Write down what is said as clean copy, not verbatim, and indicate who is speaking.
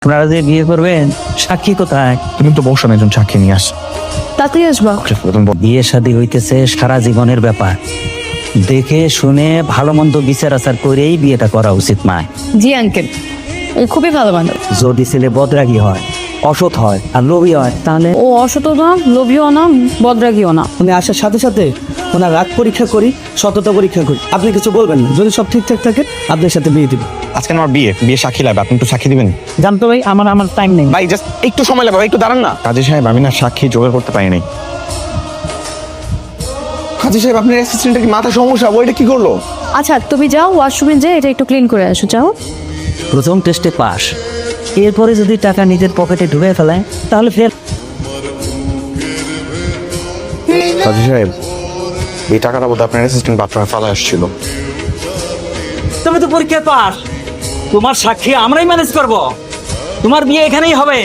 Speaker 1: আপনারা যে বিয়ে করবেন সাক্ষী কোথায়?
Speaker 2: তুমি তো বসো না, একজন সাক্ষী নিয়ে আস।
Speaker 3: তাতেই আসবা।
Speaker 1: বিয়ে শাদী হইতেছে সারা জীবনের ব্যাপার, দেখে শুনে ভালো মন্দ বিচার আচার করেই বিয়েটা করা উচিত মা।
Speaker 3: জি আঙ্কেল, খুবই ভালো মানুষ।
Speaker 1: যদি ছেলে বদরাগী হয়, অসৎ হয় আর লোভী হয় তাহলে
Speaker 3: ও অসত না, লোভীও না, বদরাগীও না।
Speaker 4: উনি আসার সাথে সাথে ওনার রাগ পরীক্ষা করি, সততা পরীক্ষা করি। আপনি কিছু বলবেন না, যদি সব ঠিকঠাক থাকে আপনার সাথে বিয়ে দিব।
Speaker 2: আজকে আমার বিয়ে সাক্ষী লাগবে, আপনি একটু সাক্ষী দিবেন?
Speaker 1: জানতো ভাই, আমার টাইম নেই।
Speaker 2: ভাই জাস্ট একটু সময় লাগবে, একটু দাঁড়ান না। কাজী সাহেব, আমি না সাক্ষী জোগাড় করতে পারিনি। কাজী সাহেব, আপনার অ্যাসিস্ট্যান্টের কি মাথা সমস্যা? ওইটা কি করলো?
Speaker 3: আচ্ছা তুমি যাও ওয়াশরুমে, যে এটা একটু ক্লিন করে আসো, যাও।
Speaker 1: প্রথম টেস্টে পাস, এরপরে যদি টাকা নিজের পকেটে ঢুকে ফেলায় তাহলে ফের।
Speaker 2: কাজী সাহেব, এই টাকাটা বোধ আপনার অ্যাসিস্ট্যান্ট বাথরুমে ফেলা আসছিল।
Speaker 1: তুমি তো পরীক্ষায় পাস, তোমার সাক্ষী আমরাই ম্যানেজ করব, তোমার বিয়ে এখানেই হবে।